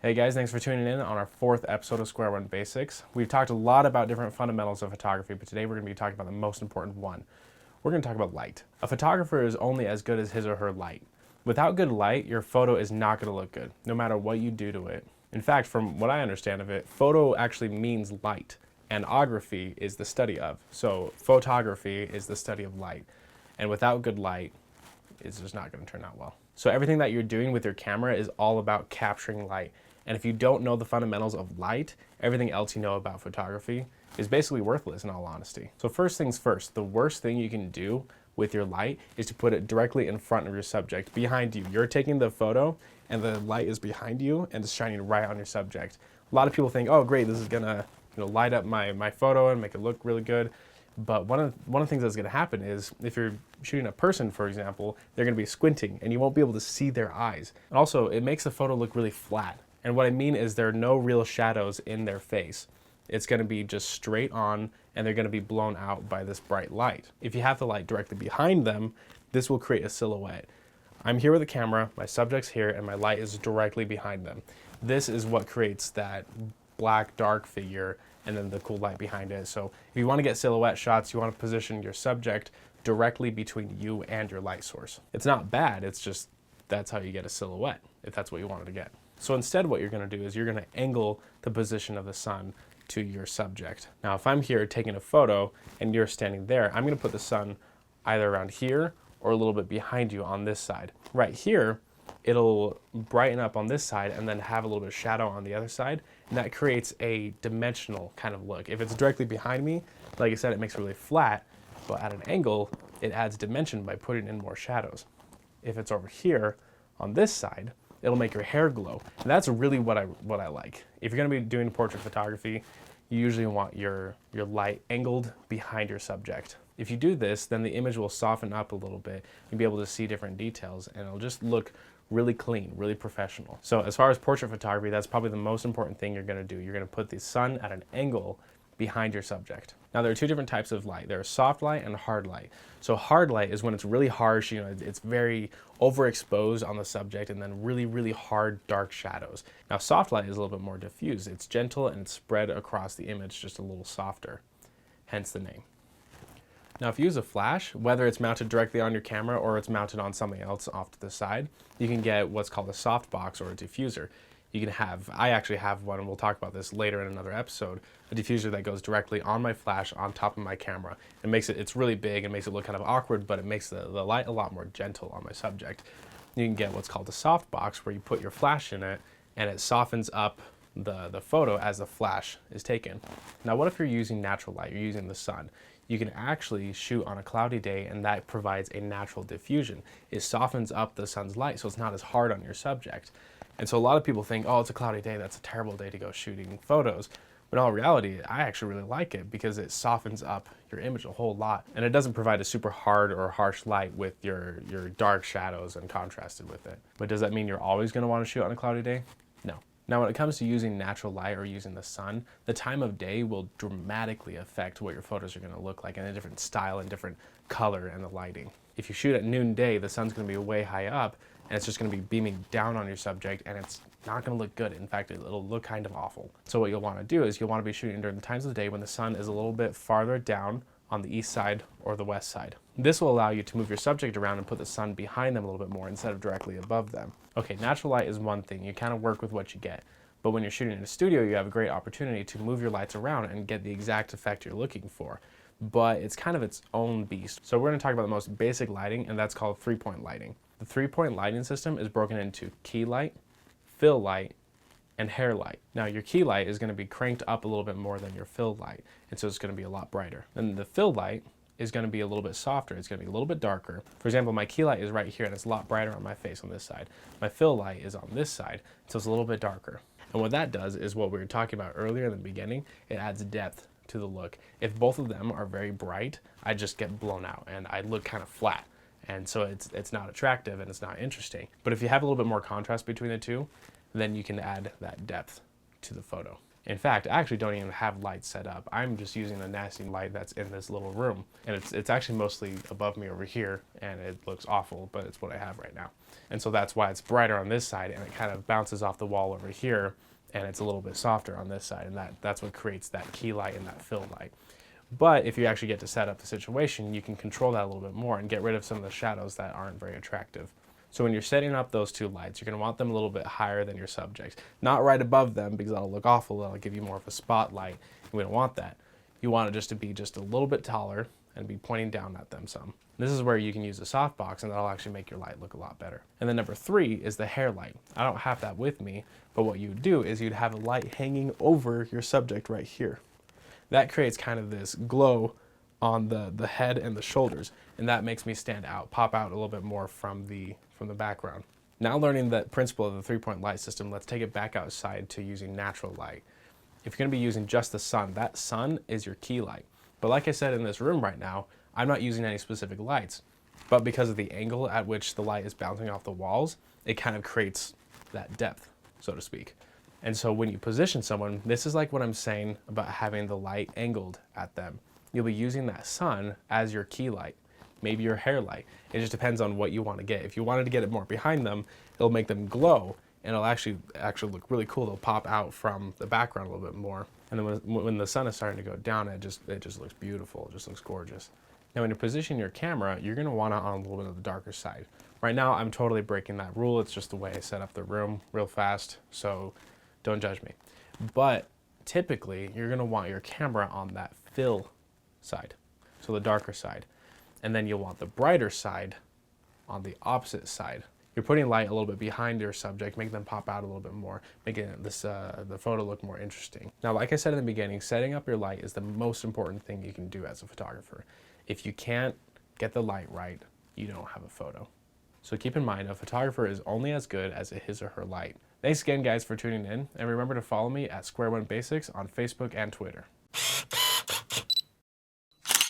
Hey guys, thanks for tuning in on our fourth episode of Square One Basics. We've talked a lot about different fundamentals of photography, but today we're going to be talking about the most important one. We're going to talk about light. A photographer is only as good as his or her light. Without good light, your photo is not going to look good, no matter what you do to it. In fact, from what I understand of it, photo actually means light, and ography is the study of. So photography is the study of light. And without good light, it's just not going to turn out well. So everything that you're doing with your camera is all about capturing light. And if you don't know the fundamentals of light, everything else you know about photography is basically worthless in all honesty. So first things first, the worst thing you can do with your light is to put it directly in front of your subject, behind you. You're taking the photo and the light is behind you and it's shining right on your subject. A lot of people think, oh great, this is gonna light up my photo and make it look really good. But one of the things that's going to happen is if you're shooting a person, for example, they're going to be squinting and you won't be able to see their eyes. And also, it makes the photo look really flat. And what I mean is there are no real shadows in their face. It's going to be just straight on and they're going to be blown out by this bright light. If you have the light directly behind them, this will create a silhouette. I'm here with the camera, my subject's here, and my light is directly behind them. This is what creates that black, dark figure and then the cool light behind it. So if you want to get silhouette shots, you want to position your subject directly between you and your light source. It's not bad, it's just that's how you get a silhouette, if that's what you wanted to get. So instead what you're going to do is you're going to angle the position of the sun to your subject. Now if I'm here taking a photo and you're standing there, I'm going to put the sun either around here or a little bit behind you on this side. Right here, it'll brighten up on this side and then have a little bit of shadow on the other side, and that creates a dimensional kind of look. If it's directly behind me, like I said, it makes it really flat, but at an angle, it adds dimension by putting in more shadows. If it's over here on this side, it'll make your hair glow, and that's really what I like. If you're going to be doing portrait photography, you usually want your light angled behind your subject. If you do this, then the image will soften up a little bit. You'll be able to see different details, and it'll just look really clean, really professional. So as far as portrait photography, that's probably the most important thing you're going to do. You're going to put the sun at an angle behind your subject. Now there are two different types of light. There's soft light and hard light. So hard light is when it's really harsh, it's very overexposed on the subject, and then really, really hard dark shadows. Now soft light is a little bit more diffuse. It's gentle and it's spread across the image just a little softer, hence the name. Now if you use a flash, whether it's mounted directly on your camera or it's mounted on something else off to the side, you can get what's called a softbox or a diffuser. I actually have one, and we'll talk about this later in another episode, a diffuser that goes directly on my flash on top of my camera. It's really big and makes it look kind of awkward, but it makes the light a lot more gentle on my subject. You can get what's called a softbox, where you put your flash in it and it softens up the photo as the flash is taken. Now what if you're using natural light, you're using the sun? You can actually shoot on a cloudy day, and that provides a natural diffusion. It softens up the sun's light so it's not as hard on your subject. And so a lot of people think, oh, it's a cloudy day, that's a terrible day to go shooting photos. But in all reality, I actually really like it because it softens up your image a whole lot. And it doesn't provide a super hard or harsh light with your dark shadows and contrasted with it. But does that mean you're always going to want to shoot on a cloudy day? No. Now when it comes to using natural light or using the sun, the time of day will dramatically affect what your photos are going to look like in a different style and different color and the lighting. If you shoot at noonday, the sun's going to be way high up and it's just going to be beaming down on your subject, and it's not going to look good. In fact, it'll look kind of awful. So what you'll want to do is you'll want to be shooting during the times of the day when the sun is a little bit farther down on the east side or the west side. This will allow you to move your subject around and put the sun behind them a little bit more instead of directly above them. Okay, natural light is one thing. You kind of work with what you get. But when you're shooting in a studio, you have a great opportunity to move your lights around and get the exact effect you're looking for. But it's kind of its own beast. So we're going to talk about the most basic lighting, and that's called three-point lighting. The three-point lighting system is broken into key light, fill light, and hair light. Now your key light is going to be cranked up a little bit more than your fill light, and so it's going to be a lot brighter. And the fill light is going to be a little bit softer. It's going to be a little bit darker. For example, my key light is right here and it's a lot brighter on my face on this side. My fill light is on this side, so it's a little bit darker. And what that does is what we were talking about earlier in the beginning. It adds depth to the look. If both of them are very bright, I just get blown out and I look kind of flat. And so it's not attractive and it's not interesting. But if you have a little bit more contrast between the two, then you can add that depth to the photo. In fact, I actually don't even have lights set up. I'm just using the nasty light that's in this little room. And it's actually mostly above me over here, and it looks awful, but it's what I have right now. And so that's why it's brighter on this side, and it kind of bounces off the wall over here, and it's a little bit softer on this side, and that's what creates that key light and that fill light. But if you actually get to set up the situation, you can control that a little bit more and get rid of some of the shadows that aren't very attractive. So when you're setting up those two lights, you're going to want them a little bit higher than your subject. Not right above them, because that'll look awful. That'll give you more of a spotlight. We don't want that. You want it just to be just a little bit taller and be pointing down at them some. This is where you can use a softbox, and that'll actually make your light look a lot better. And then number 3 is the hair light. I don't have that with me, but what you would do is you'd have a light hanging over your subject right here. That creates kind of this glow on the head and the shoulders, and that makes me stand out, pop out a little bit more from the background. Now learning the principle of the 3-point light system, let's take it back outside to using natural light. If you're going to be using just the sun, that sun is your key light. But like I said, in this room right now, I'm not using any specific lights, but because of the angle at which the light is bouncing off the walls, it kind of creates that depth, so to speak. And so when you position someone, this is like what I'm saying about having the light angled at them. You'll be using that sun as your key light, maybe your hair light. It just depends on what you want to get. If you wanted to get it more behind them, it'll make them glow, and it'll actually look really cool. They'll pop out from the background a little bit more. And then when the sun is starting to go down, it just looks beautiful. It just looks gorgeous. Now when you're positioning your camera, you're going to want it on a little bit of the darker side. Right now, I'm totally breaking that rule. It's just the way I set up the room real fast, so don't judge me. But typically, you're going to want your camera on that fill side, so the darker side. And then you'll want the brighter side on the opposite side. You're putting light a little bit behind your subject, making them pop out a little bit more, making the photo look more interesting. Now, like I said in the beginning, setting up your light is the most important thing you can do as a photographer. If you can't get the light right, you don't have a photo. So keep in mind, a photographer is only as good as his or her light. Thanks again, guys, for tuning in, and remember to follow me at Square One Basics on Facebook and Twitter.